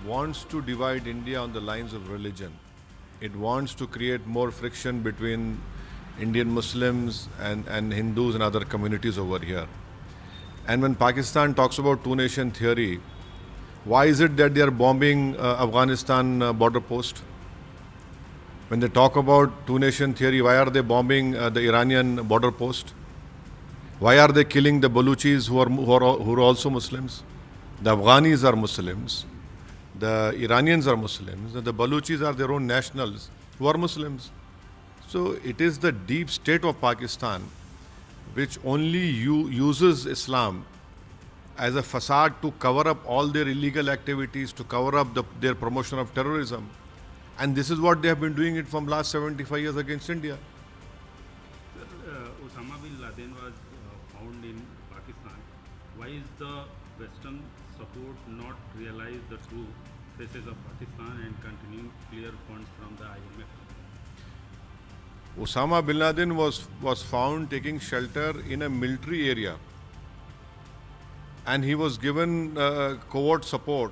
wants to divide India on the lines of religion. It wants to create more friction between Indian Muslims and Hindus and other communities over here. And when Pakistan talks about two-nation theory, why is it that they are bombing Afghanistan border post? When they talk about two-nation theory, why are they bombing the Iranian border post? Why are they killing the Baluchis who are also Muslims? The Afghanis are Muslims. The Iranians are Muslims. The Baluchis are their own nationals who are Muslims. So it is the deep state of Pakistan which only uses Islam as a facade to cover up all their illegal activities, to cover up their promotion of terrorism. And this is what they have been doing it from last 75 years against India. Osama bin Laden was found in Pakistan. Why is the Western support not realize the true faces of Pakistan and continue clear funds from the IMF? Osama bin Laden was found taking shelter in a military area, and he was given covert support.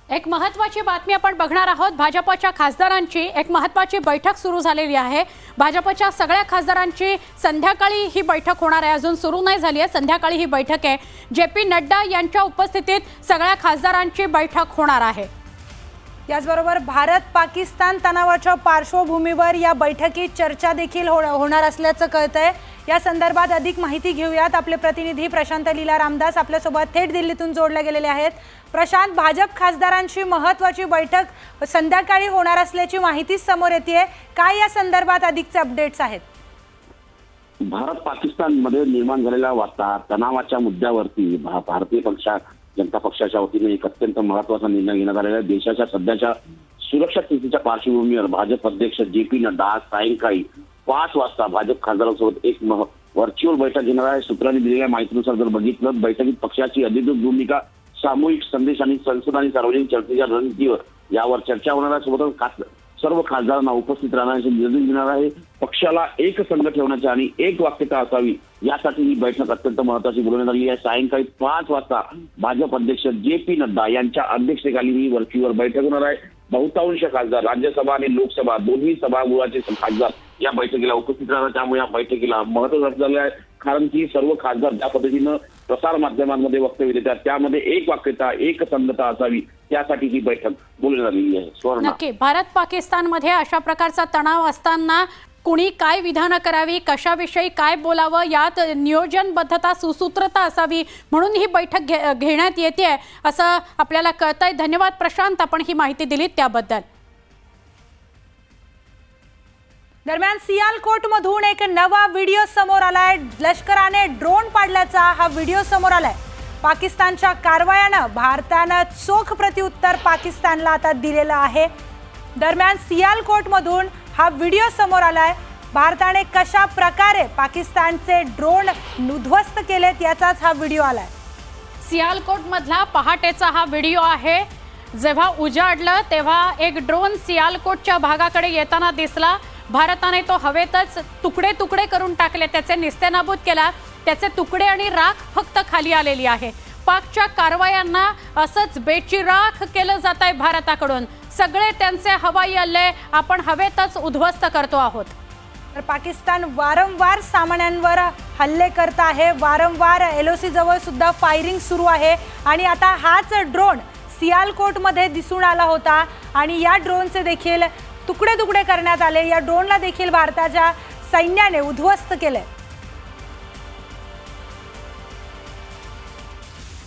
एक महत्त्वाची बातमी आपण बघणार आहोत. भाजपच्या खासदारांची एक महत्त्वाची बैठक सुरू झालेली आहे. भाजपच्या सगळ्या खासदारांची संध्याकाळी ही बैठक होणार आहे. अजून सुरू नाही झाली आहे. संध्याकाळी ही बैठक आहे. जे.पी. नड्डा यांच्या उपस्थितीत सगळ्या खासदारांची बैठक होणार आहे. याचबरोबर भारत पाकिस्तान तणावाच्या पार्श्वभूमीवर या बैठकीत चर्चा देखील होणार असल्याचं कळतंय. या संदर्भात अधिक माहिती घेऊयात. आपले प्रतिनिधी प्रशांत लीला रामदास आपल्यासोबत थेट दिल्लीतून जोडले गेलेले आहेत. प्रशांत, भाजप खासदारांची महत्त्वाची बैठक संध्याकाळी होणार असल्याची माहिती समोर येते. काय या संदर्भात अधिकचे अपडेट्स आहेत? भारत पाकिस्तान मध्ये निर्माण झालेल्या तणावाच्या मुद्द्यावरती भारतीय जनता पक्षाच्या वतीने एक अत्यंत महत्त्वाचा निर्णय घेण्यात आलेला आहे. देशाच्या सध्याच्या सुरक्षा स्थितीच्या पार्श्वभूमीवर भाजप अध्यक्ष जे.पी. नड्डा आज सायंकाळी 5 वाजता भाजप खासदारांसोबत एक व्हर्च्युअल बैठक घेणार आहे. सूत्रांनी दिलेल्या माहितीनुसार जर बघितलं, बैठकीत पक्षाची अधिकृत भूमिका, सामूहिक संदेश आणि संसद आणि सार्वजनिक चर्चेच्या रणनीतीवर यावर चर्चा होणार आहे. सोबतच सर्व खासदारांना उपस्थित राहण्याचे निर्देश देणार आहे. पक्षाला एक संघ ठेवण्याची आणि एक वाक्यता असावी यासाठी ही बैठक अत्यंत महत्त्वाची बोलवण्यात आली आहे. सायंकाळी 5 वाजता भाजप अध्यक्ष जे.पी. नड्डा यांच्या अध्यक्षतेखाली ही व्हर्च्युअल बैठक होणार आहे. बहुतांश खासदार, राज्यसभा आणि लोकसभा दोन्ही सभागृहाचे खासदार या बैठकीला उपस्थित राहणार. त्यामुळे या बैठकीला महत्त्व झालेलं आहे. कारण की सर्व खासदार ज्या पद्धतीनं प्रसार माध्यमांमध्ये वक्तव्य देतात त्यामध्ये एक वाक्यता, एक संगता असावी त्यासाठी ही बैठक बोलवण्यात आलेली आहे. नक्की भारत पाकिस्तानमध्ये अशा प्रकारचा तणाव असताना कुणी काय विधानं करावी, कशाविषयी काय बोलावं, यात नियोजनबद्धता, सुसूत्रता असावी म्हणून ही बैठक घेण्यात येते असं आपल्याला कळतंय. धन्यवाद प्रशांत, आपण ही माहिती दिलीत त्याबद्दल. दरम्यान सियालकोट मधून एक नवा व्हिडिओ समोर आलाय. लष्कराने ड्रोन पाडल्याचा हा व्हिडिओ समोर आलाय. पाकिस्तानच्या कारवायानं भारतानं चोख प्रत्युत्तर पाकिस्तानला आता दिलेलं आहे. दरम्यान सियालकोट मधून हा व्हिडिओ समोर आलाय. भारताने कशा प्रकारे पाकिस्तानचे ड्रोन उद्ध्वस्त केलेत याचाच हा व्हिडिओ आलाय. सियालकोट मधला पहाटेचा हा व्हिडिओ आहे. जेव्हा उजाडलं तेव्हा एक ड्रोन सियालकोटच्या भागाकडे येताना दिसला. भारताने तो हवेतच तुकडे तुकडे करून टाकले, त्याचे निस्तेनाबूत केला. त्याचे तुकडे आणि राख फक्त खाली आलेली आहे. पाकच्या कारवायांना असंच बेचिराख केलं जात आहे भारताकडून. सगळे त्यांचे हवाई हल्ले आपण हवेतच उद्ध्वस्त करतो आहोत. तर पाकिस्तान वारंवार सामान्यांवर हल्ले करत आहे. वारंवार LOC जवळ सुद्धा फायरिंग सुरू आहे. आणि आता हाच ड्रोन सियालकोटमध्ये दिसून आला होता आणि या ड्रोनचे देखील तुकडे तुकडे करण्यात आले. या ड्रोनला देखील भारताच्या सैन्याने उद्ध्वस्त केले.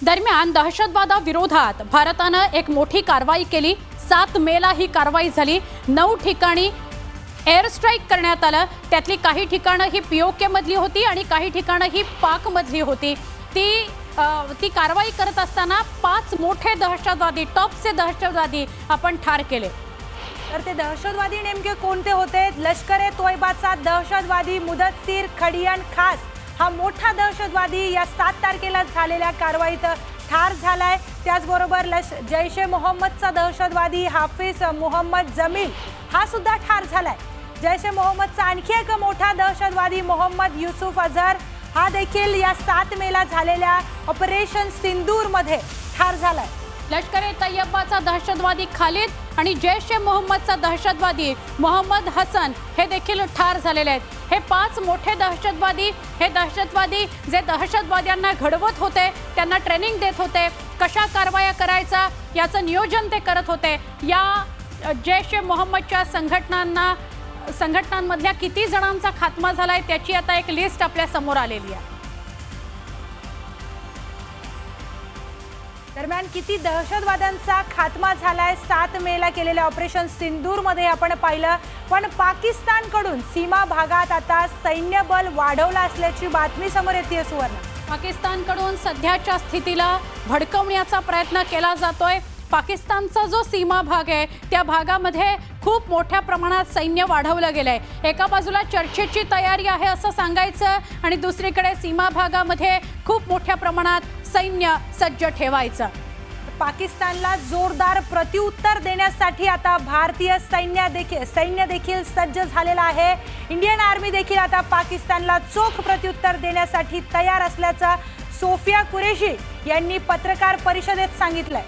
दरम्यान दहशतवादाविरोधात भारतानं एक मोठी कारवाई केली. 7 मेला ही कारवाई झाली. 9 ठिकाणी एअर स्ट्राईक करण्यात आलं. त्यातली काही ठिकाणं ही POK मधली होती आणि काही ठिकाणं ही पाक मधली होती. ती कारवाई करत असताना 5 मोठे दहशतवादी, टॉपचे दहशतवादी आपण ठार केले. तर ते दहशतवादी नेमके कोणते होते? लष्कर-ए-तोयबाचा दहशतवादी मुदस्सीर खडियान खास हा मोठा दहशतवादी या 7 तारखेला झालेल्या कारवाईत ठार झालाय. त्याचबरोबर जैश-ए-मोहम्मदचा दहशतवादी हाफिज मोहम्मद जमील हा सुद्धा ठार झालाय. जैश-ए-मोहम्मदचा आणखी एक मोठा दहशतवादी मोहम्मद युसुफ अझहर हा देखील या 7 मेला झालेल्या ऑपरेशन सिंदूरमध्ये ठार झालाय. लष्कर ए तय्यबाचा दहशतवादी खालिद आणि जैश ए मोहम्मदचा दहशतवादी मोहम्मद हसन हे देखील ठार झालेले आहेत. हे 5 मोठे दहशतवादी जे दहशतवाद्यांना घडवत होते, त्यांना ट्रेनिंग देत होते, कशा कारवाया करायचा याचं नियोजन ते करत होते. या जैश ए मोहम्मदच्या संघटनांमधल्या किती जणांचा खात्मा झालाय त्याची आता एक लिस्ट आपल्या समोर आलेली आहे. दरम्यान किती दहशतवाद्यांचा खात्मा झालाय 7 मेला केलेल्या ऑपरेशन सिंदूरमध्ये आपण पाहिलं. पण पाकिस्तानकडून सीमा भागात आता सैन्यबल वाढवलं असल्याची बातमी समोर येते. सुवर्ण, पाकिस्तानकडून सध्याच्या स्थितीला भडकवण्याचा प्रयत्न केला जातोय. पाकिस्तानचा जो सीमा भाग आहे त्या भागामध्ये खूप मोठ्या प्रमाणात सैन्य वाढवलं गेलंय. एका बाजूला चर्चेची तयारी आहे असं सांगायचं आणि दुसरीकडे सीमा भागामध्ये खूप मोठ्या प्रमाणात सैन्य सज्ज ठेवायचं. पाकिस्तानला जोरदार प्रत्युत्तर देण्यासाठी आता भारतीय सैन्य देखील सज्ज झालेला आहे. इंडियन आर्मी देखील आता पाकिस्तानला चोख प्रत्युत्तर देण्यासाठी तयार असल्याचं सोफिया कुरेशी यांनी पत्रकार परिषदेत सांगितलंय.